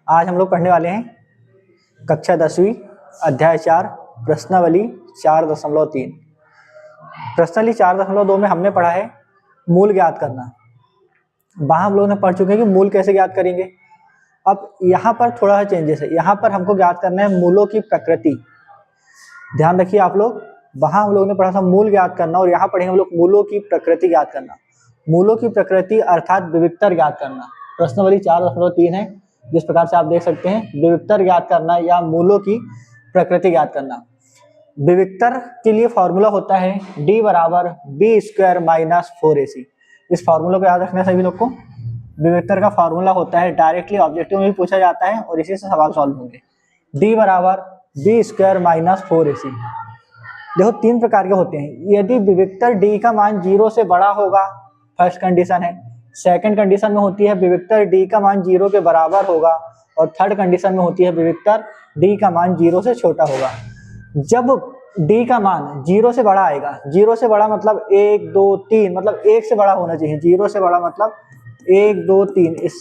आज हम लोग पढ़ने वाले हैं कक्षा 10वीं अध्याय 4 प्रश्नावली 4.3। प्रश्नावली 4.2 में हमने पढ़ा है मूल ज्ञात करना। वहाँ हम लोगों ने पढ़ चुके हैं कि मूल कैसे ज्ञात करेंगे। अब यहाँ पर थोड़ा सा चेंजेस है। यहाँ पर हमको ज्ञात करना है मूलों की प्रकृति। ध्यान रखिए आप लोग, वहाँ हम लोगों ने पढ़ा था मूल ज्ञात करना और यहाँ पढ़ेंगे हम लोग मूलों की प्रकृति ज्ञात करना। मूलों की प्रकृति अर्थात विविक्तर ज्ञात करना। प्रश्नावली 4.3 है, जिस प्रकार से आप देख सकते हैं विविक्तर ज्ञात करना या मूलों की प्रकृति ज्ञात करना। विविक्तर के लिए फॉर्मूला होता है d बराबर b स्क्वायर माइनस 4ac। इस फॉर्मूला को याद रखना है सभी लोग को। विविक्तर का फॉर्मूला होता है, डायरेक्टली ऑब्जेक्टिव में भी पूछा जाता है और इसी से सवाल सॉल्व होंगे। d बराबर b स्क्वायर माइनस 4ac। देखो तीन प्रकार के होते हैं। यदि विविक्तर d का मान 0 से बड़ा होगा, फर्स्ट कंडीशन है। सेकंड कंडीशन में होती है विविक्तर d का मान 0 के बराबर होगा और थर्ड कंडीशन में होती है विविक्तर d का मान 0 से छोटा होगा। जब d का मान 0 से बड़ा आएगा, 0 से बड़ा मतलब 1 2 3 मतलब 1 से बड़ा होना चाहिए। 0 से बड़ा मतलब 1 2 3, इस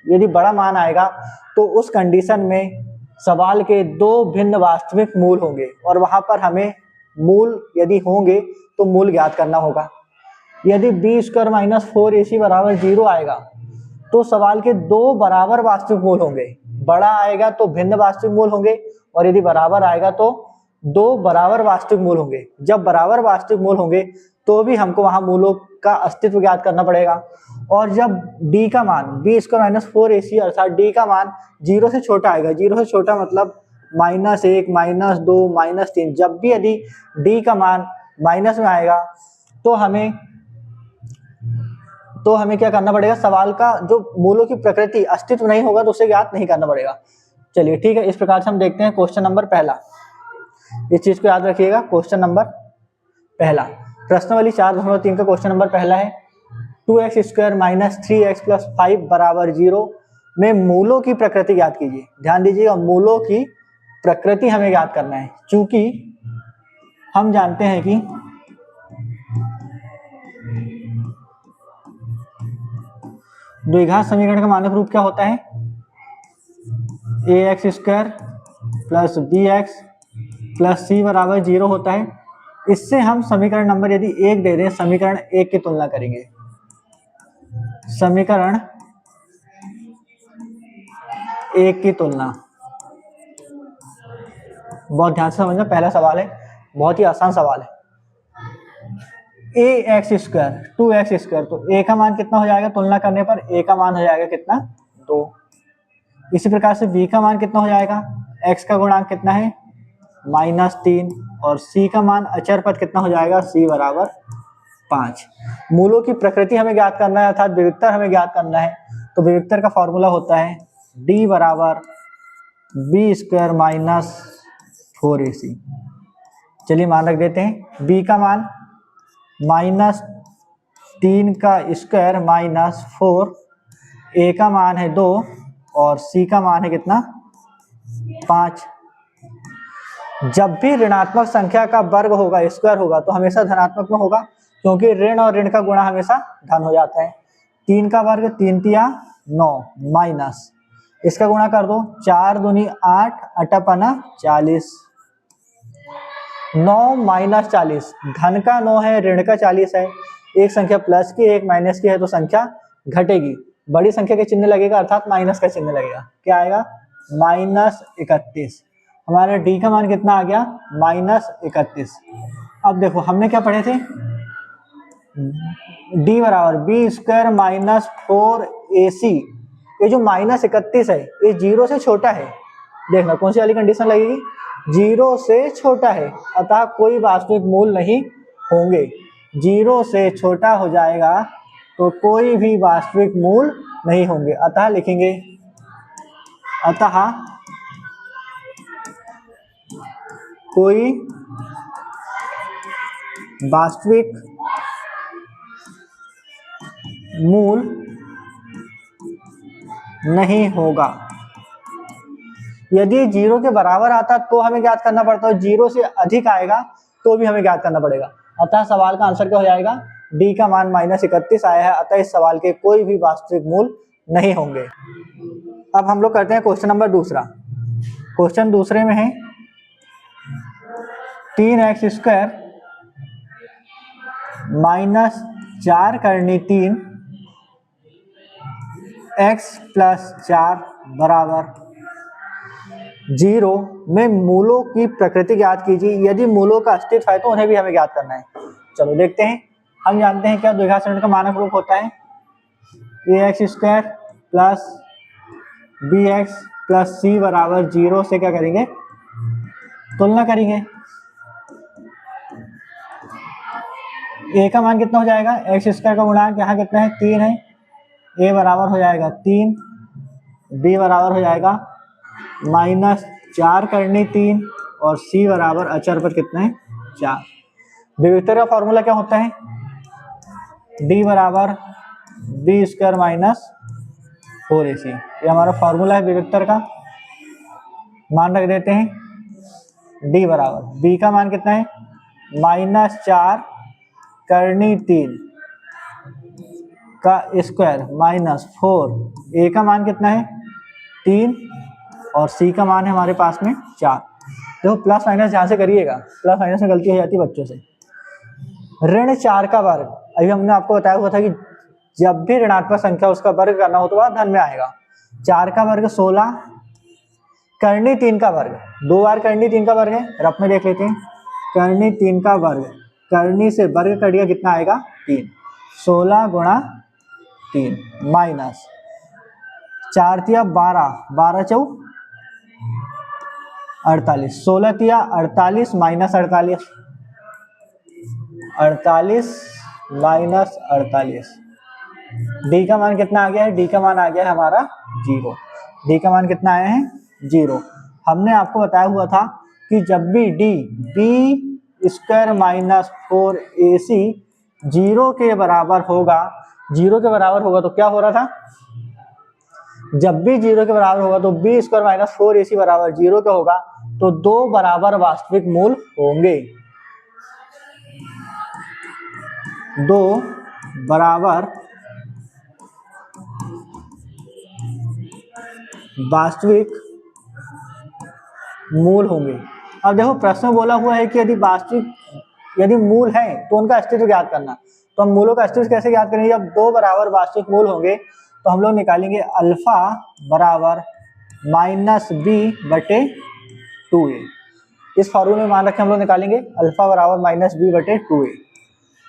यदि बड़ा मान आएगा तो उस कंडीशन में सवाल के दो भिन्न वास्तविक मूल होंगे और वहां पर हमें मूल यदि होंगे तो मूल ज्ञात करना होगा। यदि b स्क्वायर माइनस 4ac बराबर 0 आएगा तो सवाल के दो बराबर वास्तविक मूल होंगे। बड़ा आएगा तो भिन्न वास्तविक मूल होंगे और यदि बराबर आएगा तो दो बराबर वास्तविक मूल होंगे। जब बराबर वास्तविक मूल होंगे तो भी हमको वहां मूलों का अस्तित्व ज्ञात करना पड़ेगा। और जब d का मान b स्क्वायर माइनस 4ac अर्थात d का मान 0 से छोटा आएगा, 0 से छोटा मतलब -1 -2 -3, जब भी यदि d का मान माइनस में आएगा तो हमें क्या करना पड़ेगा, सवाल का जो मूलों की प्रकृति अस्तित्व नहीं होगा तो उसे ज्ञात नहीं करना पड़ेगा। चलिए ठीक है, इस प्रकार से हम देखते हैं क्वेश्चन नंबर पहला। इस चीज को याद रखिएगा, क्वेश्चन नंबर पहला प्रश्नावली 4.3 का क्वेश्चन नंबर पहला है 2x square minus 3x plus 5 बराबर 0 में मूलों की प्रकृति ज्ञात कीजिए। ध्यान दीजिएगा, मूलों की प्रकृति हमें ज्ञात करना है। चूंकि हम जानते हैं कि द्विघात समीकरण का मानक रूप क्या होता है, ax square plus bx plus c बराबर 0 होता है। इससे हम समीकरण नंबर यदि 1 दे दें, समीकरण 1 की तुलना करेंगे। समीकरण 1 की तुलना, बहुत ध्यान से समझना, पहला सवाल है, बहुत ही आसान सवाल है। ax स्क्वायर 2x स्क्वायर, तो a का मान कितना हो जाएगा, तुलना करने पर a का मान हो जाएगा कितना, 2। इसी प्रकार से b का मान कितना हो जाएगा, x का गुणांक कितना है -3 और c का मान अचर पद कितना हो जाएगा, c बराबर 5। मूलों की प्रकृति हमें ज्ञात करना है अर्थात विविक्तर हमें ज्ञात करना है। तो विविक्तर का फॉर्मूला होता है d बराबर b स्क्वायर माइनस 4ac। चलिए मान रख देते हैं, b का मान -3 का स्क्वायर माइनस 4, a का मान है 2 और c का मान है कितना, 5। जब भी ऋणात्मक संख्या का वर्ग होगा, स्क्वायर होगा, तो हमेशा धनात्मक में होगा, क्योंकि ऋण और ऋण का गुणा हमेशा धन हो जाता है। 3 का वर्ग 3 तिया 9 माइनस, इसका गुणा कर दो, 4 दूनी 8 अटपना 40, 9 माइनस 40, धन का 9 है, ऋण का 40 है। एक संख्या प्लस की एक माइनस की है तो संख्या घटेगी, बड़ी संख्या के चिन्ह लगेगा अर्थात माइनस का चिन्ह लगेगा। क्या आएगा, -31। हमारे d का मान कितना आ गया, -31। अब देखो हमने क्या पढ़े थे, d बराबर b स्क्वायर माइनस 4ac। ये जो -31 है ये 0 से छोटा है। देखना कौन सी वाली कंडीशन लगेगी, 0 से छोटा है, अतः कोई वास्तविक मूल नहीं होंगे। 0 से छोटा हो जाएगा तो कोई भी वास्तविक मूल नहीं होंगे, अतः लिखेंगे, अतः कोई वास्तविक मूल नहीं होगा। यदि 0 के बराबर आता तो हमें ज्ञात करना पड़ता है, 0 से अधिक आएगा तो भी हमें ज्ञात करना पड़ेगा। अतः सवाल का आंसर क्या हो जाएगा, d का मान -31 आया है, अतः इस सवाल के कोई भी वास्तविक मूल नहीं होंगे। अब हम लोग करते हैं क्वेश्चन नंबर दूसरा। क्वेश्चन दूसरे में है 3x² माइनस 4 करनी 3 x प्लस 4 बराबर 0 में मूलों की प्रकृति ज्ञात कीजिए। यदि मूलों का अस्तित्व है तो उन्हें भी हमें ज्ञात करना है। चलो देखते हैं। हम जानते हैं क्या द्विघात समीकरण का मानक रूप होता है, ax² plus bx plus c बराबर 0 से क्या करेंगे, तुलना करेंगे। a का मान कितना हो जाएगा, x² का गुणांक यहाँ कितना है, 3 है, a बराबर हो जाएगा 3, b बराबर हो जाएगा माइनस 4 करनी 3 और c बराबर अचर पर कितना है, 4। विविक्तर का फॉर्मूला क्या होता है, d बराबर b² माइनस 4ac। ये हमारा फॉर्मूला है विविक्तर का। मान रख देते हैं, d बराबर b का मान कितना है, माइनस 4 करनी 3 का स्क्वायर माइनस 4, a का मान कितना है 3 और c का मान है हमारे पास में 4। देखो प्लस माइनस जहाँ से करिएगा, प्लस माइनस में गलती हो जाती है बच्चों से। ऋण 4 का वर्ग, अभी हमने आपको बताया हुआ था कि जब भी ऋणात्मक संख्या उसका वर्ग करना हो तो वह धन में आएगा। 4 का वर्ग 16, करनी 3 का वर्ग, 2 बार करनी 3 का वर्ग है, रफ में देख लेते हैं। करनी 3 का वर्ग, करनी से वर्ग कर दिया, कितना आएगा 3, 16 गुणा 3 माइनस 4 तिया 12, 12 चौ 48, 16 तिया 48 माइनस 48, 48 माइनस 48। डी का मान कितना आ गया है, डी का मान आ गया है हमारा 0। डी का मान कितना आया है, 0। हमने आपको बताया हुआ था कि जब भी b² माइनस 4ac 0 के बराबर होगा, 0 के बराबर होगा तो क्या हो रहा था, जब भी 0 के बराबर होगा तो b² माइनस 4ac बराबर 0 का होगा तो 2 बराबर वास्तविक मूल होंगे। 2 बराबर वास्तविक मूल होंगे। अब देखो प्रश्न में बोला हुआ है कि यदि मूल है तो उनका अस्तित्व ज्ञात करना। तो हम मूलों का अस्तित्व कैसे ज्ञात करेंगे, जब 2 बराबर वास्तविक मूल होंगे तो हम लोग निकालेंगे अल्फा बराबर माइनस b बटे 2a। इस फॉर्मूले में मान रखे हम लोग निकालेंगे अल्फा बराबर माइनस b बटे 2a।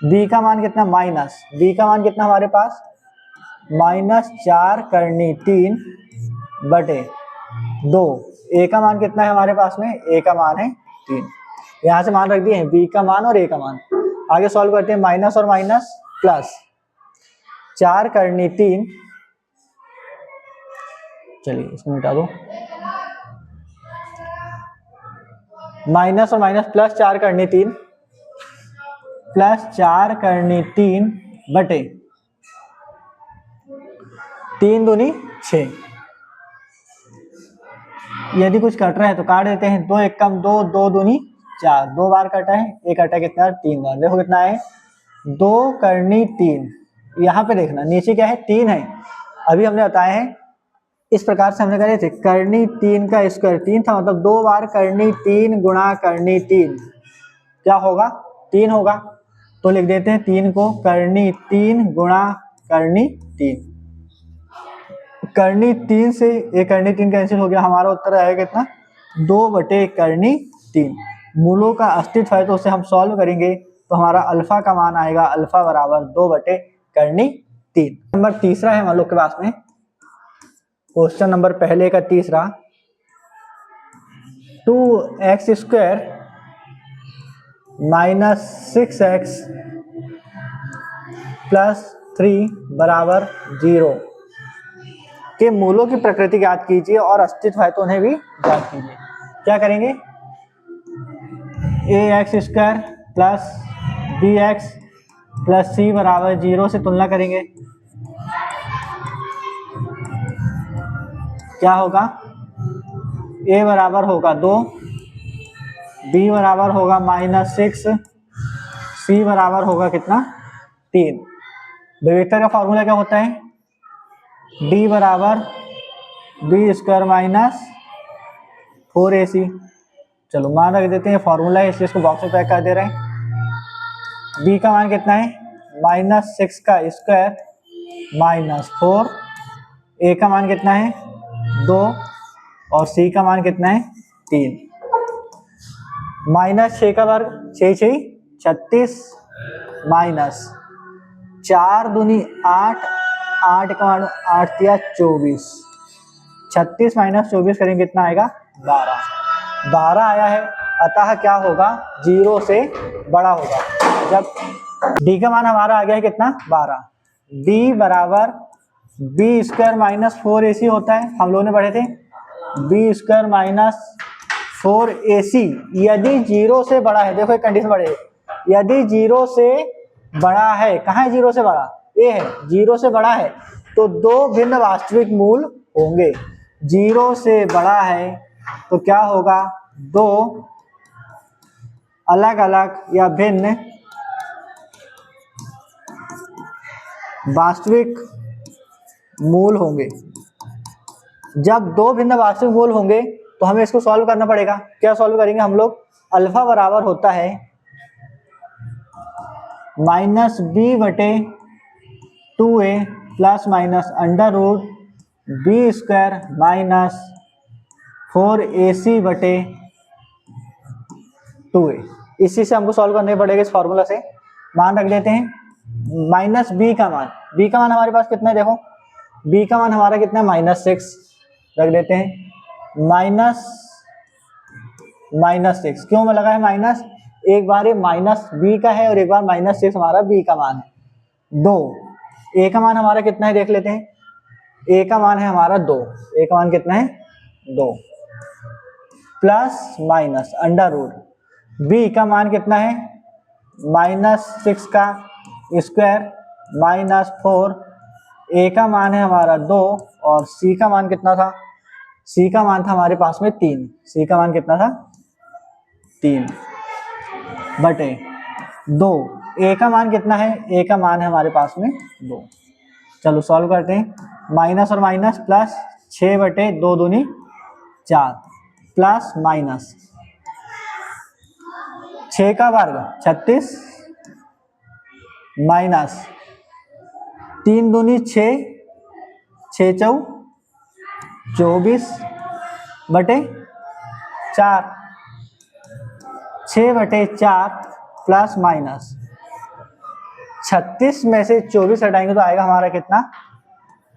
b का मान कितना, माइनस b का मान कितना हमारे पास, माइनस 4 करनी 3 बटे 2। a का मान कितना है हमारे पास में, a का मान है 3। यहाँ से मान रख दिए हैं b का मान और a का मान। आगे सॉल्व करते हैं, माइनस और माइनस प्लस 4 करनी 3, चलिए इसको मिटा दो, माइनस और माइनस प्लस 4 करनी 3 प्लस 4 करनी 3 बटे 3 दूनी 6। यदि कुछ कट रहा है तो काट देते हैं, 2 एक कम 2, 2 दूनी 4, 2 बार कटा है, एक कटा कितना 3 बार। देखो कितना है 2 करनी 3, यहाँ पे देखना नीचे क्या है 3 है। अभी हमने बताया है इस प्रकार से हमने करे थे, करनी 3 का स्क्वायर 3 था, मतलब 2 बार करनी 3 गुणा करनी 3 क्या होगा 3 होगा। तो लिख देते हैं 3 को, करनी 3 गुणा करनी 3, करनी 3 से एक करनी 3 कैंसिल हो गया, हमारा उत्तर आएगा कितना 2 बटे करनी 3। मूलों का अस्तित्व है तो उसे हम सॉल्व करेंगे तो हमारा अल्फा का मान आएगा अल्फा बराबर 2 बटे करनी 3। नंबर तीसरा है हम लोग के पास में, क्वेश्चन नंबर पहले का तीसरा, 2x² माइनस 6x प्लस 3 बराबर 0 के मूलों की प्रकृति ज्ञात कीजिए और अस्तित्व है तो उन्हें भी ज्ञात कीजिए। क्या करेंगे, ax² plus bx plus c बराबर 0 से तुलना करेंगे। क्या होगा, a बराबर होगा 2, b बराबर होगा माइनस 6, c बराबर होगा कितना 3। विवेक्तर का फॉर्मूला क्या होता है, d बराबर बी स्क्वायर माइनस 4ac। चलो मान रख देते हैं, फॉर्मूला है इसलिए इसको बॉक्स में पैक कर दे रहे हैं। बी का मान कितना है, -6 का स्क्वायर माइनस 4, ए का मान कितना है 2 और सी का मान कितना है 3। -6 का वर्ग 6 6 36 माइनस 4 दूनी 8, 8 का मान 8 या 24, 36 माइनस 24 करेंगे कितना आएगा 12। 12 आया है, अतः क्या होगा 0 से बड़ा होगा। जब डी का मान हमारा आ गया है कितना 12, डी बराबर बी स्क्वायर माइनस 4ac होता है, हम लोगों ने पढ़े थे बी स्क्वायर माइनस 4ac यदि 0 से बड़ा है। देखो एक कंडीशन बढ़े, यदि 0 से बड़ा है, कहाँ है 0 से बड़ा, ये है 0 से बड़ा है तो दो भिन्न वास्तविक मूल होंगे। 0 से बड़ा है तो क्या होगा, दो अलग अलग या भिन्न वास्तविक मूल होंगे। जब दो भिन्न वास्तविक मूल होंगे तो हमें इसको सॉल्व करना पड़ेगा। क्या सॉल्व करेंगे हम लोग, अल्फा बराबर होता है -b/2a plus minus under root B square minus 4ac/2a। इसी से हमको सॉल्व करने पड़ेगा इस फॉर्मूला से। मान रख देते हैं -b का मान, b का मान हमारे पास कितना है, देखो b का मान हमारा कितना है -6 रख देते हैं। -6 क्यों में लगा है माइनस, एक बार ये -b का है और एक बार -6 हमारा b का मान है। 2 a का मान हमारा कितना है देख लेते हैं, a का मान है हमारा 2, a का मान कितना है 2 plus minus under root b का मान कितना है -6 का स्क्वायर माइनस 4, a का मान है हमारा 2 और c का मान कितना था, c का मान था हमारे पास में 3, c का मान कितना था 3/2। a का मान कितना है, a का मान है हमारे पास में 2। चलो सॉल्व करते हैं, माइनस और माइनस प्लस 6/2 दूनी 4 प्लस माइनस 6 का वर्ग 36 माइनस 3 दूनी 6, 6 चौ 24/4, 6/4 प्लस माइनस 36 में से 24 हटाएंगे तो आएगा हमारा कितना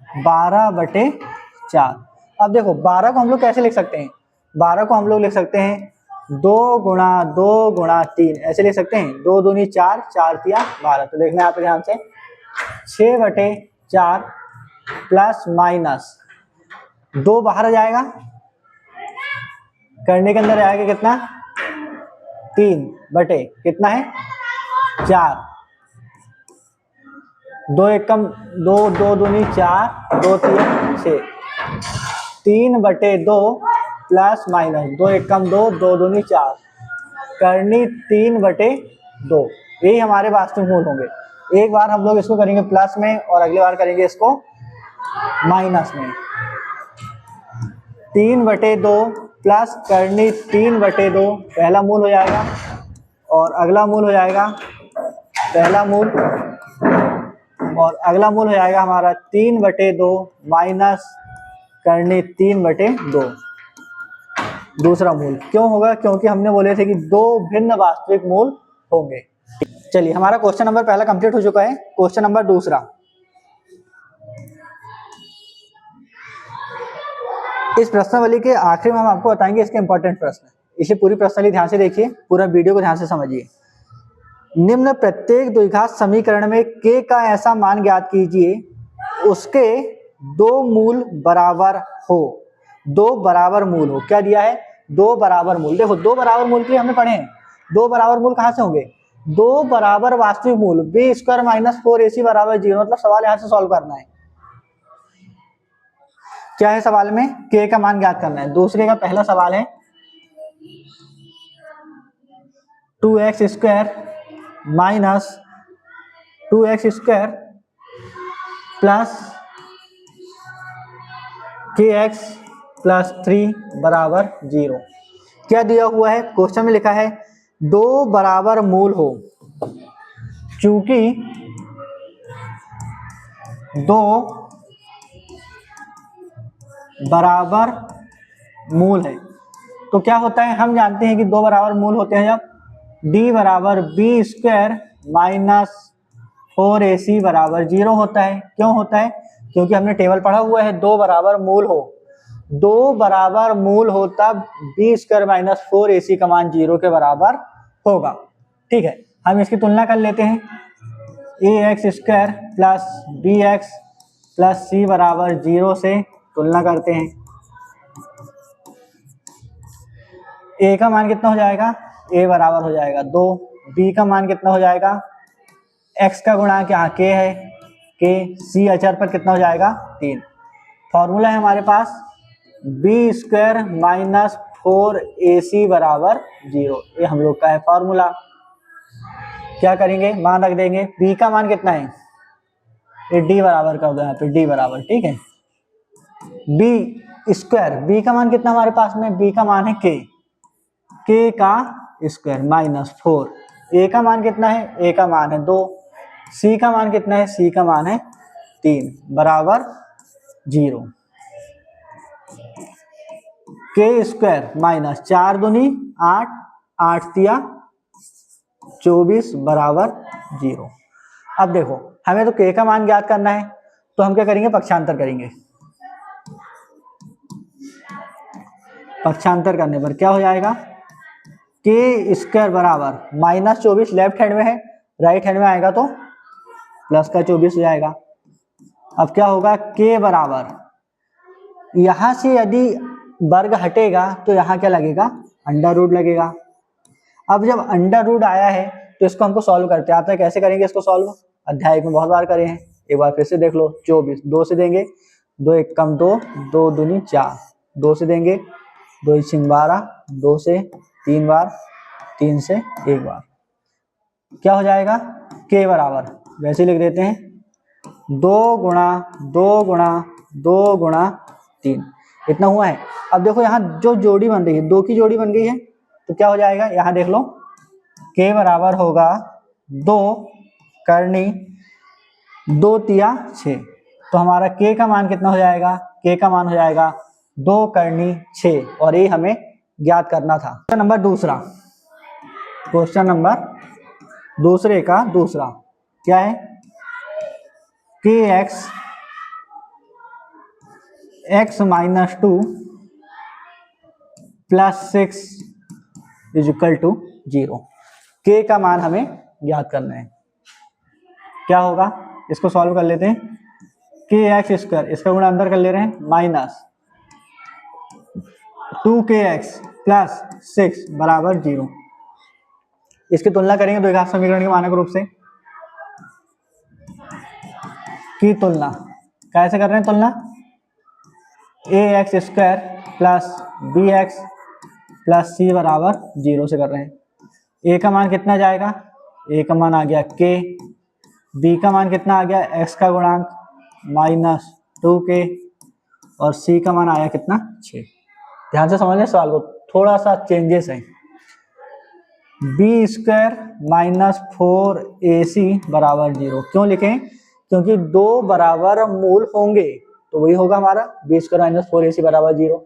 12/4। अब देखो 12 को हम लोग कैसे लिख सकते हैं, 12 को हम लोग लिख सकते हैं 2 गुणा 2 गुणा 3 ऐसे लिख सकते हैं, 2 दूनी 4, 4 तिया 12। तो देखना है आप ध्यान से 6/4 प्लस माइनस 2 बाहर आ जाएगा, करने के अंदर आएगा कितना 3 कितना है 4, 2 एकम 2, 2 दूनी 4, 2 3 6, 3/2 प्लस माइनस 2 एकम 2, 2 दूनी 4, करनी 3/2। यही हमारे वास्तविक मूल होंगे। एक बार हम लोग इसको करेंगे प्लस में और अगली बार करेंगे इसको माइनस में। 3/2 प्लस करनी 3/2 पहला मूल हो जाएगा और अगला मूल हो जाएगा पहला मूल और अगला मूल हो जाएगा हमारा 3/2 माइनस करनी 3/2 दूसरा मूल। क्यों होगा, क्योंकि हमने बोले थे कि दो भिन्न वास्तविक मूल होंगे। चलिए हमारा क्वेश्चन नंबर पहला कंप्लीट हो चुका है। क्वेश्चन नंबर दूसरा, इस प्रश्नावली के आखिर में हम आपको बताएंगे इसके इंपॉर्टेंट प्रश्न, इसलिए पूरी प्रश्नावली ध्यान से देखिए, पूरा वीडियो को ध्यान से समझिए। निम्न प्रत्येक द्विघात समीकरण में k का ऐसा मान ज्ञात कीजिए उसके दो मूल बराबर हो, दो बराबर मूल हो। क्या दिया है, दो बराबर मूल। देखो दो बराबर मूल के लिए हमने पढ़े हैं, दो बराबर मूल कहाँ से होंगे, दो बराबर वास्तविक मूल बी स्क्वायर माइनस 4ac बराबर 0। मतलब सवाल यहाँ से सॉल्व करना है, क्या है सवाल में, k का मान ज्ञात करना है। दूसरे का पहला सवाल है 2x square minus 2x square plus के एक्स प्लस 3 बराबर 0। क्या दिया हुआ है क्वेश्चन में? लिखा है दो बराबर मूल हो। चूंकि दो बराबर मूल है तो क्या होता है, हम जानते हैं कि दो बराबर मूल होते हैं जब d बराबर बी स्क्वायर माइनस 4ac बराबर 0 होता है। क्यों होता है? क्योंकि हमने टेबल पढ़ा हुआ है दो बराबर मूल हो, दो बराबर मूल हो तब बी स्क्वायर माइनस 4ac का मान 0 के बराबर होगा। ठीक है, हम इसकी तुलना कर लेते हैं। A x square plus b x plus c बराबर 0 से तुलना करते हैं। ए का मान कितना हो जाएगा? ए बराबर हो जाएगा 2। बी का मान कितना हो जाएगा? एक्स का गुणांक यहाँ के है, के। सी अचर पर कितना हो जाएगा? 3। फॉर्मूला है हमारे पास बी स्क्वायर माइनस 4ac बराबर 0। ये हम लोग का है फॉर्मूला। क्या करेंगे? मान रख देंगे। बी का मान कितना है? ये डी बराबर कर दो यहाँ पे, डी बराबर। ठीक है, बी स्क्वायर, बी का मान कितना हमारे पास में? बी का मान है के का स्क्वायर माइनस 4। ए का मान कितना है? ए का मान है 2। सी का मान कितना है? सी का मान है 3 बराबर 0। के स्क्वायर माइनस 4 दूनी 8, 8 तिया 24 बराबर 0। अब देखो हमें तो के का मान ज्ञात करना है तो हम क्या करेंगे? पक्षांतर करेंगे। पक्षांतर करने पर क्या हो जाएगा? के स्क्वायर बराबर माइनस 24 लेफ्ट हैंड में है, राइट हैंड में आएगा तो प्लस का 24 हो जाएगा। अब क्या होगा? के बराबर, यहां से यदि वर्ग हटेगा तो यहाँ क्या लगेगा? अंडर रूट लगेगा। अब जब अंडर रूट आया है तो इसको हमको सॉल्व करते आते हैं। कैसे करेंगे इसको सॉल्व? अध्याय में बहुत बार करे हैं, एक बार फिर से देख लो। 24 2 से देंगे, 2 एक कम 2, 2 दूनी 4, 2 से देंगे, 2 एक 12, 2 से 3 बार, 3 से 1 बार। क्या हो जाएगा? के बराबर वैसे लिख देते हैं 2 गुणा 2 गुणा 2 गुणा 3, इतना हुआ है। अब देखो यहाँ जो जोड़ी बन रही है, 2 की जोड़ी बन गई है तो क्या हो जाएगा? यहाँ देख लो, के बराबर होगा 2 करनी 2 तिया 6। तो हमारा के का मान कितना हो जाएगा? के का मान हो जाएगा 2 करनी 6, और ये हमें ज्ञात करना था। नंबर दूसरा, क्वेश्चन नंबर दूसरे का दूसरा क्या है? K X minus 2 plus 6 is equal to 0। K का मान हमें ज्ञात करना है। क्या होगा? इसको सॉल्व कर लेते हैं। के एक्स स्क्वायर, इसका गुणा अंदर कर ले रहे हैं, माइनस 2kx प्लस 6 बराबर 0। इसकी तुलना करेंगे द्विघात समीकरण के मानक रूप से। की तुलना कैसे कर रहे हैं? तुलना a x square plus b x plus c बराबर 0 से कर रहे हैं। ए का मान कितना जाएगा? ए का मान आ गया के। बी का मान कितना आ गया? एक्स का गुणांक माइनस 2k, और सी का मान आया कितना? 6। ध्यान से समझ लें सवाल को, थोड़ा सा चेंजेस है। बी स्क्वायर माइनस 4ac बराबर 0 क्यों लिखें? क्योंकि दो बराबर मूल होंगे तो वही होगा हमारा बी स्क्वायर माइनस 4ac बराबर 0।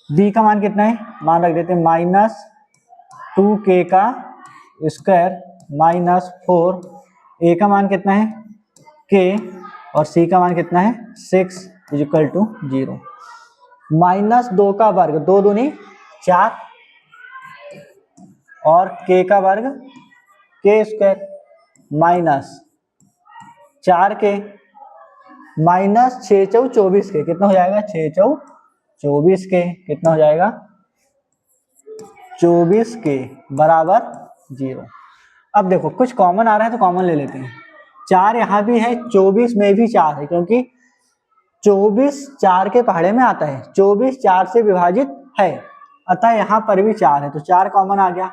बी का मान कितना है? मान रख देते हैं माइनस 2k का स्क्वायर माइनस 4। ए का मान कितना है? k, और सी का मान कितना है? 6 इज इक्वल टू 0। माइनस 2 का वर्ग 2 दूनी 4, और k का वर्ग k square minus 4k minus 6 चौ 24 के, कितना हो जाएगा? 6 चौ 24 के, कितना हो जाएगा? 24 के बराबर 0। अब देखो कुछ कॉमन आ रहा है तो कॉमन ले लेते हैं। 4 यहाँ भी है, 24 में भी 4 है, क्योंकि 24 4 के पहाड़े में आता है, 24 4 से विभाजित है, अतः यहाँ पर भी 4 है तो 4 कॉमन आ गया।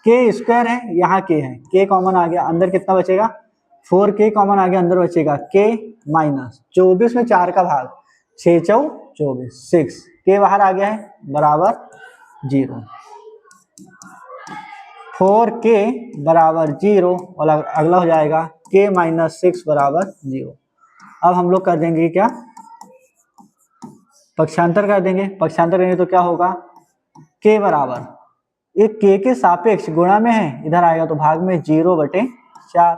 के स्क्वायर है, यहाँ के है, के कॉमन आ गया, अंदर कितना बचेगा? 4k कॉमन आ गया, अंदर बचेगा के माइनस 24 में 4 का भाग, 6 चौ 24, 6 के बाहर आ गया है बराबर 0, 4k बराबर 0 और अगला हो जाएगा k माइनस 6 बराबर 0। अब हम लोग कर देंगे क्या, पक्षांतर कर देंगे। पक्षांतर करेंगे तो क्या होगा, k बराबर एक k के सापेक्ष गुणा में है, इधर आएगा तो भाग में 0/4,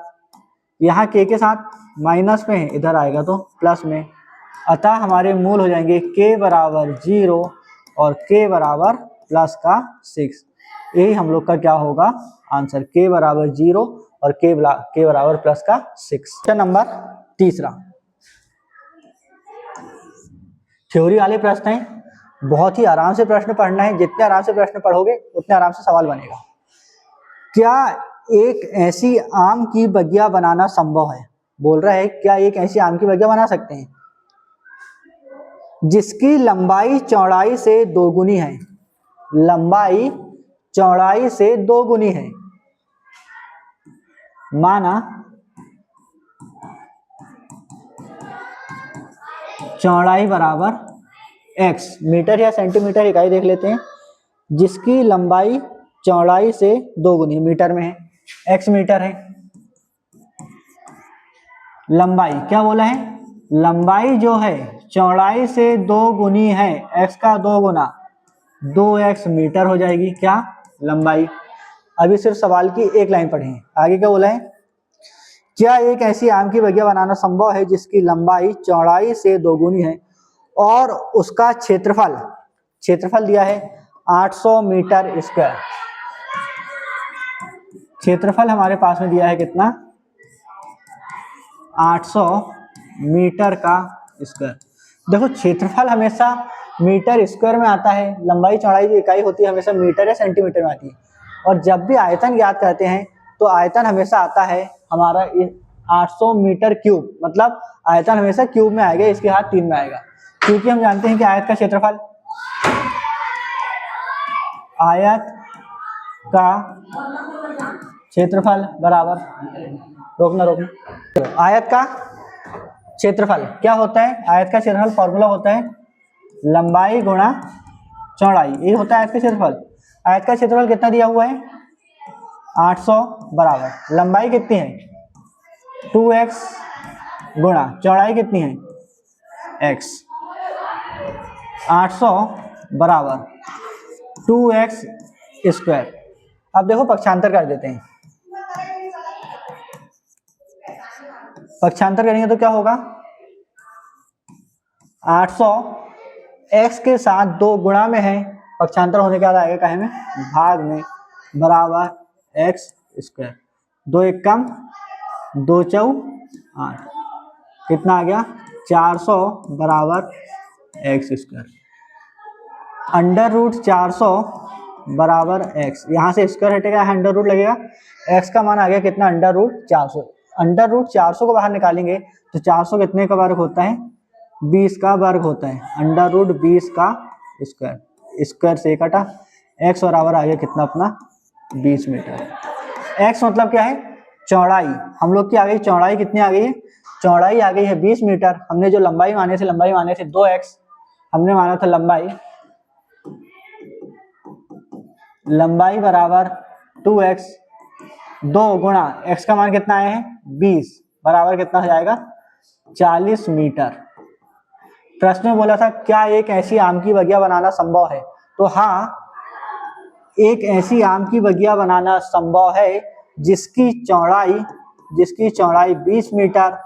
यहाँ k के साथ माइनस में है, इधर आएगा तो प्लस में। अतः हमारे मूल हो जाएंगे k बराबर 0 और k बराबर प्लस का 6। यही हम लोग का क्या होगा आंसर, k बराबर 0 और k बराबर प्लस का 6। क्वेश्चन नंबर तीसरा, थ्योरी वाले प्रश्न है, बहुत ही आराम से प्रश्न पढ़ना है, जितने आराम से प्रश्न पढ़ोगे उतने आराम से सवाल बनेगा। क्या एक ऐसी आम की बगिया बनाना संभव है, बोल रहा है क्या एक ऐसी आम की बगिया बना सकते हैं जिसकी लंबाई चौड़ाई से दोगुनी है, लंबाई चौड़ाई से दोगुनी है। माना चौड़ाई बराबर x, मीटर या सेंटीमीटर इकाई देख लेते हैं, जिसकी लंबाई चौड़ाई से दोगुनी, मीटर में है, x मीटर है। लंबाई क्या बोला है, लंबाई जो है चौड़ाई से दोगुनी है, x का 2 गुना, 2x मीटर हो जाएगी क्या लंबाई। अभी सिर्फ सवाल की एक लाइन पढ़े हैं, आगे क्या बोला है, क्या एक ऐसी आम की बगिया बनाना संभव है जिसकी लंबाई चौड़ाई से दोगुनी है और उसका क्षेत्रफल, क्षेत्रफल दिया है 800 मीटर स्क्वायर। क्षेत्रफल हमारे पास में दिया है कितना, 800 मीटर का स्क्वायर। देखो क्षेत्रफल हमेशा मीटर स्क्वायर में आता है, लंबाई चौड़ाई की इकाई होती है हमेशा मीटर या सेंटीमीटर में आती है। और जब भी आयतन ज्ञात करते हैं तो आयतन हमेशा आता है हमारा 800 मीटर क्यूब, मतलब आयतन हमेशा क्यूब में आएगा, इसके हाथ 3 में आएगा, क्योंकि हम जानते हैं कि आयत का क्षेत्रफल, आयत का क्षेत्रफल बराबर, रोकना, आयत का क्षेत्रफल क्या होता है, आयत का क्षेत्रफल फॉर्मूला होता है लंबाई गुणा चौड़ाई, ये होता है आयत का क्षेत्रफल। आयत का क्षेत्रफल कितना दिया हुआ है 800 बराबर लंबाई कितनी है 2x गुणा चौड़ाई कितनी है x, 800 बराबर 2x स्क्वायर। अब देखो पक्षांतर कर देते हैं, पक्षांतर करेंगे तो क्या होगा, 800 x के साथ 2 गुणा में है, पक्षांतर होने के बाद आएगा काहे में भाग में, बराबर x स्क्वायर, 2 एक कम 2 चौ 8, कितना आ गया 400 बराबर x स्क्वायर। अंडर रूट 400 बराबर x, यहाँ से स्क्वायर हटेगा, अंडर रूट लगेगा, x का मान आ गया कितना अंडर रूट 400। अंडर रूट 400 को बाहर निकालेंगे तो 400 कितने का वर्ग होता है 20 का वर्ग होता है, अंडर रूट 20 का स्क्वायर, स्क्वायर से कटा, x बराबर आ गया कितना अपना 20 मीटर। x मतलब क्या है चौड़ाई, हम लोग की आ गई चौड़ाई, कितनी आ गई है चौड़ाई आ गई है 20 मीटर। हमने जो लंबाई माने थे 2x, हमने माना था लंबाई बराबर 2x, 2 गुणा x का मान कितना आया है 20 बराबर कितना हो जाएगा 40 मीटर। प्रश्न में बोला था क्या एक ऐसी आम की बगिया बनाना संभव है, तो हाँ एक ऐसी आम की बगिया बनाना संभव है जिसकी चौड़ाई 20 मीटर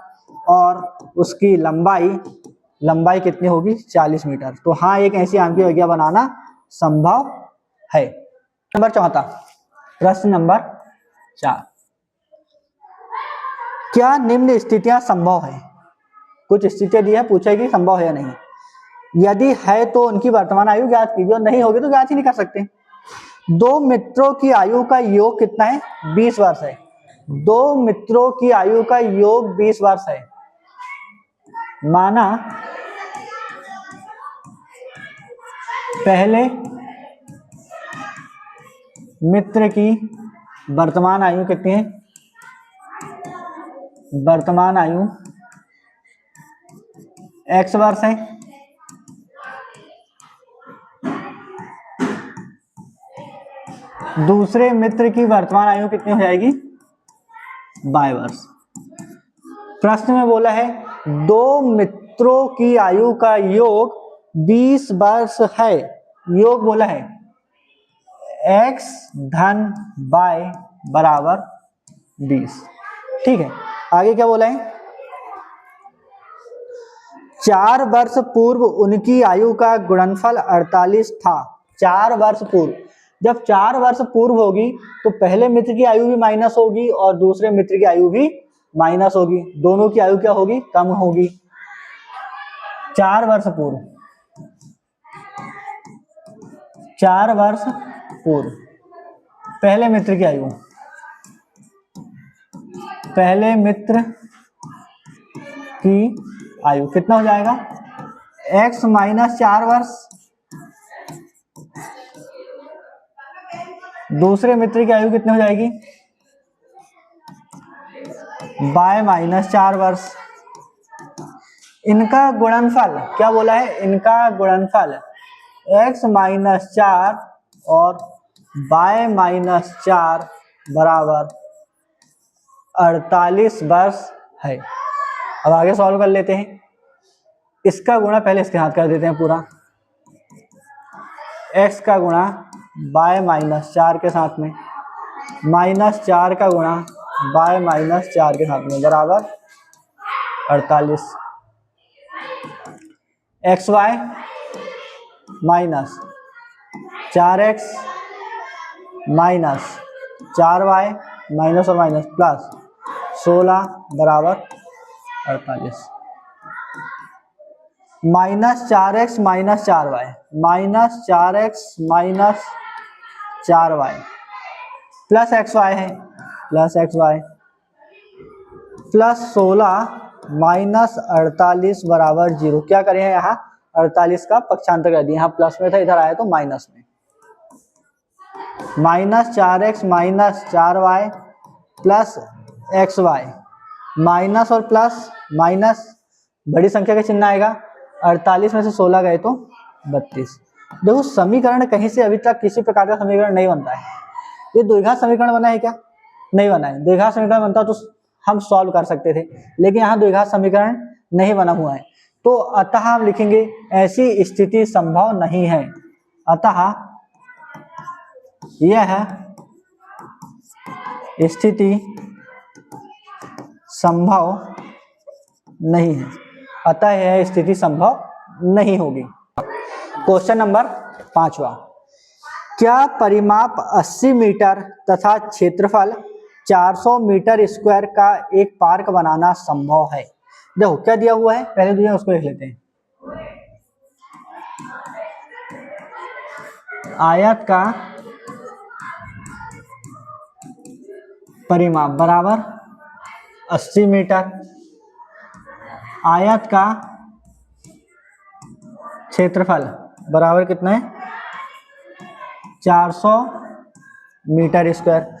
और उसकी लंबाई कितनी होगी 40 मीटर। तो हाँ एक ऐसी आम की बगिया बनाना संभव है। नंबर चौथा, प्रश्न नंबर 4, क्या निम्न स्थितियां संभव है, कुछ स्थितियां दी है, पूछा कि संभव है या नहीं, यदि है तो उनकी वर्तमान आयु ज्ञात कीजिए, और नहीं होगी तो ज्ञात ही नहीं कर सकते। 2 मित्रों की आयु का योग कितना है 20 वर्ष है, 2 मित्रों की आयु का योग 20 वर्ष है। माना पहले मित्र की वर्तमान आयु कितनी है, वर्तमान आयु x वर्ष है, दूसरे मित्र की वर्तमान आयु कितनी हो जाएगी? 22 वर्ष। प्रश्न में बोला है दो मित्रों की आयु का योग 20 वर्ष है। योग बोला है x धन y बराबर 20। ठीक है, आगे क्या बोला है? 4 वर्ष पूर्व उनकी आयु का गुणनफल 48 था। 4 वर्ष पूर्व, जब 4 वर्ष पूर्व होगी तो पहले मित्र की आयु भी माइनस होगी और दूसरे मित्र की आयु भी माइनस होगी। दोनों की आयु क्या होगी? कम होगी। 4 वर्ष पूर्व, 4 वर्ष पूर्व पहले मित्र की आयु, पहले मित्र की आयु कितना हो जाएगा? x माइनस 4 वर्ष, दूसरे मित्र की आयु कितनी हो जाएगी? y माइनस 4 वर्ष। इनका गुणनफल क्या बोला है? इनका गुणनफल x माइनस 4 और y माइनस 4 बराबर 48 वर्ष है। अब आगे सॉल्व कर लेते हैं। इसका गुणा पहले इसके हाथ कर देते हैं पूरा, x का गुणा y माइनस 4 के साथ में, माइनस 4 का गुणा y माइनस 4 के साथ में बराबर 48। X Y minus 4x minus 4y minus और माइनस प्लस 16 बराबर 48। Minus 4x minus 4y, minus 4x minus 4y plus x y है, plus x y plus 16 minus 48 बराबर 0। क्या करें यहाँ? 48 का पक्षांतर कर दिया, यहाँ प्लस में था, इधर आया तो माइनस में। Minus 4x minus 4y plus x Y, minus और प्लस माइनस बड़ी संख्या का चिन्ह आएगा। 48 में से 16 गए तो 32। देखो समीकरण कहीं से अभी तक किसी प्रकार का समीकरण नहीं बनता है। ये द्विघात समीकरण बना है क्या? नहीं बना है। द्विघात समीकरण बनता तो हम सॉल्व कर सकते थे, लेकिन यहाँ द्विघात समीकरण नहीं बना हुआ है, तो अतः हम लिखेंगे ऐसी स्थिति संभव नहीं है। अतः यह स्थिति संभव नहीं है, अतः यह स्थिति संभव नहीं होगी। क्वेश्चन नंबर 5वां, क्या परिमाप 80 मीटर तथा क्षेत्रफल 400 मीटर स्क्वायर का एक पार्क बनाना संभव है? देखो क्या दिया हुआ है, पहले दिया उसको लिख लेते हैं। आयत का परिमाप बराबर 80 मीटर, आयत का क्षेत्रफल बराबर कितना है? 400 मीटर स्क्वायर।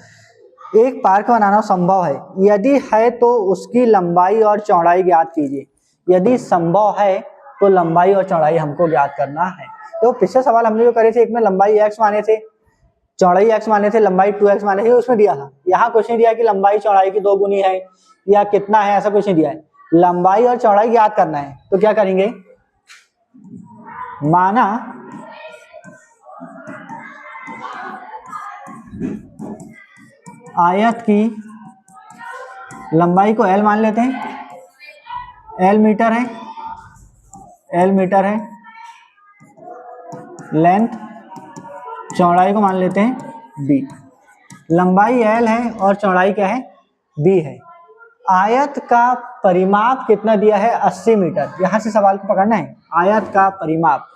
एक पार्क बनाना संभव है, यदि है तो उसकी लंबाई और चौड़ाई ज्ञात कीजिए। यदि संभव है तो लंबाई और चौड़ाई हमको ज्ञात करना है। तो पिछले सवाल हमने जो करे थे, एक में लंबाई x माने थे, चौड़ाई x माने थे, लंबाई 2x माने थे, उसमें दिया था। यहाँ कुछ नहीं दिया कि लंबाई चौड़ाई की 2 गुनी है या कितना है, ऐसा कुछ नहीं दिया है। लंबाई और चौड़ाई ज्ञात करना है, तो क्या करेंगे? माना आयत की लंबाई को l मान लेते हैं, l मीटर है, l मीटर है, लेंथ चौड़ाई को मान लेते हैं b। लंबाई l है और चौड़ाई क्या है? b है। आयत का परिमाप कितना दिया है? 80 मीटर। यहां से सवाल को पकड़ना है। आयत का परिमाप,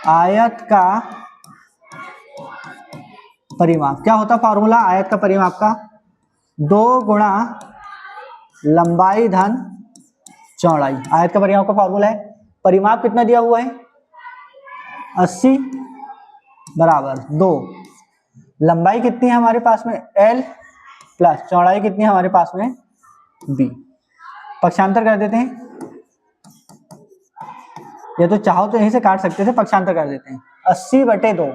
आयत का परिमाप क्या होता? फॉर्मूला आयत का परिमाप का 2 गुणा लंबाई धन चौड़ाई। आयत का परिमाप का फॉर्मूला है। परिमाप कितना दिया हुआ है? 80 बराबर 2। लंबाई कितनी है हमारे पास में? l प्लस चौड़ाई कितनी है हमारे पास में? b। पक्षांतर कर देते हैं। ये तो चाहो तो यहीं से काट सकते थे, पक्षांतर कर देते हैं। 80/2,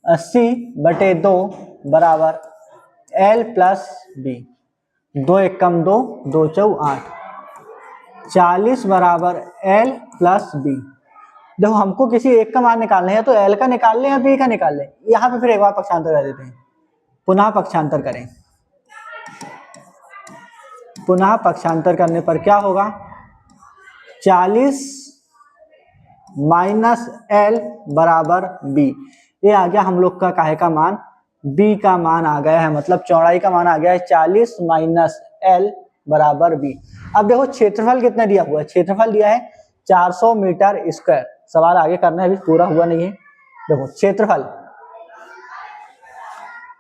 80/2 बराबर L प्लस बी। 2 एकम 2, 2 चौ 8, 40 बराबर L प्लस बी। देखो हमको किसी एक का मान निकालना है, तो L का निकाल लें या B का निकाल लें। यहाँ पे फिर एक बार पक्षांतर कर देते हैं, पुनः पक्षांतर करें। पुनः पक्षांतर करने पर क्या होगा, 40 माइनस L बराबर B। ये आ गया हम लोग का काहे का मान, B का मान आ गया है, मतलब चौड़ाई का मान आ गया है 40 माइनस L बराबर B। अब देखो क्षेत्रफल कितना दिया हुआ है, क्षेत्रफल दिया है 400 मीटर स्क्वायर। सवाल आगे करना है, अभी पूरा हुआ नहीं है। देखो क्षेत्रफल,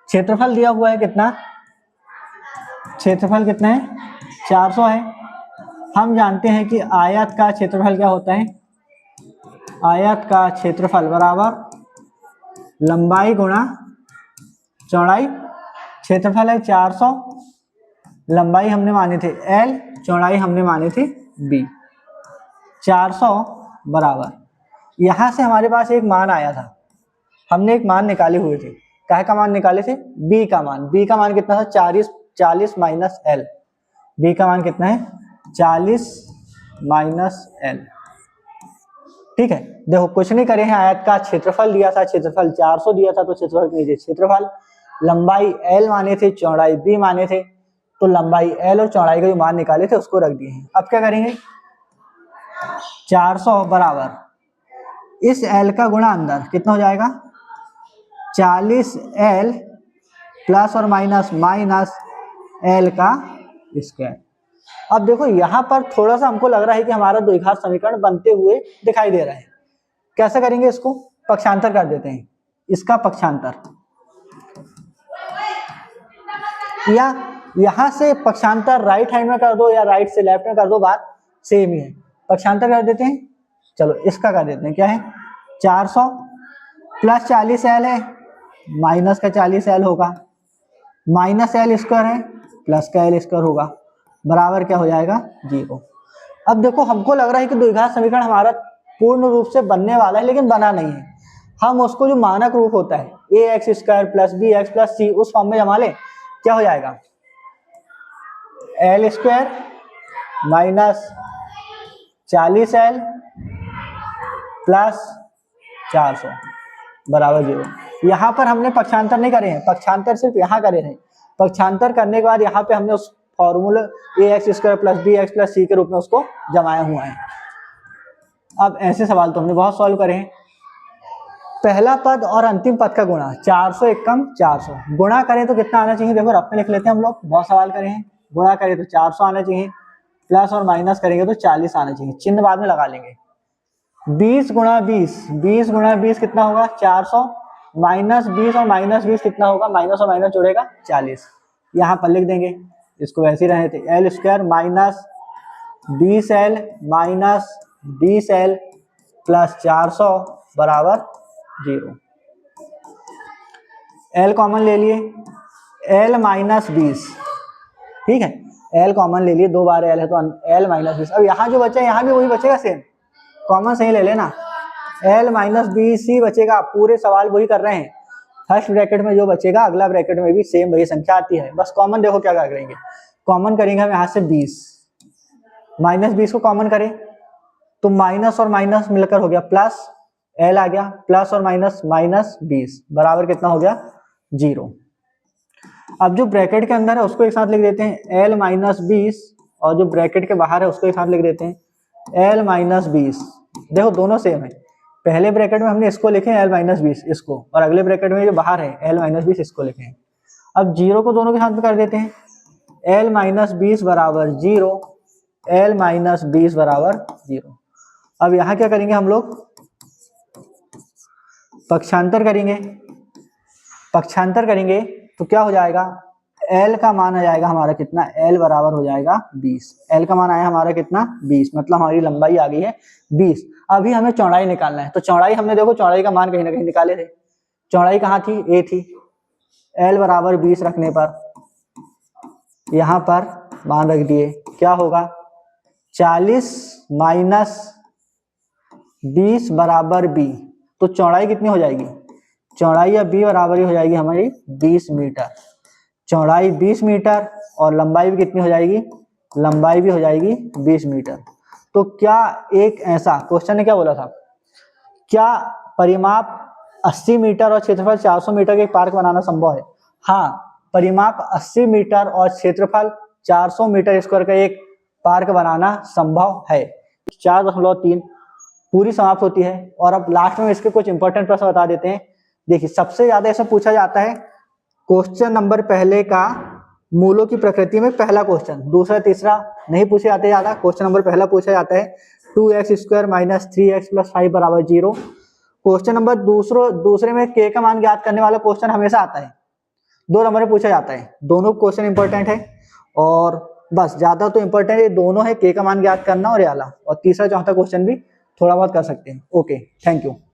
क्षेत्रफल दिया हुआ है कितना, क्षेत्रफल कितना है 400 है। हम जानते हैं कि आयत का क्षेत्रफल क्या होता है, आयत का क्षेत्रफल बराबर लंबाई गुणा चौड़ाई। क्षेत्रफल है 400, लंबाई हमने मानी थी L, चौड़ाई हमने मानी थी B। 400 बराबर, यहां से हमारे पास एक मान आया था, हमने एक मान निकाले हुए थे। काहे का मान निकाले थे, B का मान। B का मान कितना था, 40 माइनस L। B का मान कितना है, 40 माइनस L। ठीक है, देखो कुछ नहीं करे हैं, आयत का क्षेत्रफल दिया था, क्षेत्रफल 400 दिया था, तो क्षेत्रफल कीजिए क्षेत्रफल, लंबाई L माने थे, चौड़ाई B माने थे, तो लंबाई L और चौड़ाई का जो मान निकाले थे उसको रख दिए हैं। अब क्या करेंगे, 400 बराबर इस L का गुणा अंदर कितना हो जाएगा, 40L प्लस और माइनस L का स्क्वायर। अब देखो यहाँ पर थोड़ा सा हमको लग रहा है कि हमारा द्विघात समीकरण बनते हुए दिखाई दे रहा है। कैसे करेंगे इसको, पक्षांतर कर देते हैं, इसका पक्षांतर, या यहां से पक्षांतर राइट हैंड में कर दो या राइट से लेफ्ट में कर दो, बात सेम ही है। पक्षांतर कर देते हैं, चलो इसका कर देते हैं, क्या है 400 प्लस 40L है, माइनस का 40L होगा, माइनस L स्क्वायर है, प्लस का L स्क्वायर होगा, बराबर क्या हो जाएगा 0। अब देखो हमको लग रहा है कि द्विघात समीकरण हमारा पूर्ण रूप से बनने वाला है, लेकिन बना नहीं है। हम उसको जो मानक रूप होता है ax square plus bx plus c, उस फॉर्म में जमा लें, क्या हो जाएगा L square minus 40L plus 400 बराबर 0। यहाँ पर हमने पक्षांतर नहीं करे हैं, पक्षांतर सिर्फ यहाँ करे हैं। पक्षांतर करने के बाद यहाँ पे हमने उस formula ax square plus bx plus c के रूप में उसको जमाया हुआ है। अब ऐसे सवाल तो हमने बहुत सॉल्व करे हैं। पहला पद और अंतिम पद का गुणा, 400 एकम 400, गुणा करें तो कितना आना चाहिए, देखो रफ में लिख लेते हैं हम लोग, बहुत सवाल करे हैं। गुणा करें तो 400 आना चाहिए, प्लस और माइनस करेंगे तो 40 आना चाहिए, चिन्ह बाद में लगा लेंगे। 20 गुणा 20, 20 गुणा 20 कितना होगा 400, माइनस 20 और माइनस 20 कितना होगा, माइनस और माइनस जोड़ेगा 40। यहाँ पर लिख देंगे, इसको वैसे ही रहने थे, L square minus 20L minus 20L plus 400 बराबर 0। L कॉमन ले लिए, L माइनस 20, ठीक है, L कॉमन ले लिए, 2 बार L है तो L माइनस 20। अब यहाँ जो बचा यहाँ भी वही बचेगा, सेम कॉमन सही ले लेना, L माइनस 20 ही बचेगा। पूरे सवाल वही कर रहे हैं, फर्स्ट ब्रैकेट में जो बचेगा अगला ब्रैकेट में भी सेम वही संख्या आती है, बस कॉमन देखो क्या करेंगे, कॉमन करेंगे हम यहाँ से 20, माइनस 20 को कॉमन करें तो माइनस और माइनस मिलकर हो गया प्लस, L आ गया, प्लस और माइनस माइनस 20 बराबर कितना हो गया 0। अब जो ब्रैकेट के अंदर है उसको एक साथ लिख देते हैं L माइनस 20, और जो ब्रैकेट के बाहर है उसको एक साथ लिख देते हैं L माइनस 20। देखो दोनों सेम है, पहले ब्रैकेट में हमने इसको लिखे L माइनस 20 इसको, और अगले ब्रैकेट में जो बाहर है L माइनस 20 इसको लिखे हैं। अब 0 को दोनों के साथ में कर देते हैं, L माइनस 20 बराबर 0, L माइनस 20 बराबर 0। अब यहाँ क्या करेंगे हम लोग, पक्षांतर करेंगे, पक्षांतर करेंगे तो क्या हो जाएगा, L का मान आ जाएगा हमारा कितना, L बराबर हो जाएगा 20। L का मान आया हमारा कितना 20, मतलब हमारी लंबाई आ गई है 20। अभी हमें चौड़ाई निकालना है, तो चौड़ाई हमने देखो चौड़ाई का मान कहीं ना कहीं निकाले थे, चौड़ाई कहाँ थी, A थी, L बराबर 20 रखने पर यहाँ पर मान रख दिए, क्या होगा 40 माइनस 20 बराबर b, तो चौड़ाई कितनी हो जाएगी, चौड़ाई या b बराबर ही हो जाएगी हमारी 20 मीटर। चौड़ाई 20 मीटर और लंबाई भी कितनी हो जाएगी, लंबाई भी हो जाएगी 20 मीटर। तो क्या एक ऐसा, क्वेश्चन ने क्या बोला था, क्या परिमाप 80 मीटर और क्षेत्रफल 400 मीटर के एक पार्क बनाना संभव है? हाँ, परिमाप 80 मीटर और क्षेत्रफल 400 मीटर स्क्वायर का एक पार्क बनाना संभव है। 4.3 पूरी समाप्त होती है। और अब लास्ट में इसके कुछ इंपॉर्टेंट प्रश्न बता देते हैं। देखिए, सबसे ज्यादा ऐसा पूछा जाता है क्वेश्चन नंबर पहले का, मूलों की प्रकृति में पहला क्वेश्चन, दूसरा तीसरा नहीं पूछे जाते ज्यादा, क्वेश्चन नंबर पहला पूछा जाता है 2x² - 3x + 5 = 0। क्वेश्चन नंबर दूसरे में k का मान ज्ञात करने वाला क्वेश्चन हमेशा आता है, 2 नंबर में पूछा जाता है। दोनों क्वेश्चन इंपॉर्टेंट है और बस ज्यादा तो इंपॉर्टेंट ये दोनों है, k का मान ज्ञात करना और ये वाला, और तीसरा चौथा क्वेश्चन भी थोड़ा बहुत कर सकते हैं। Okay, thank you.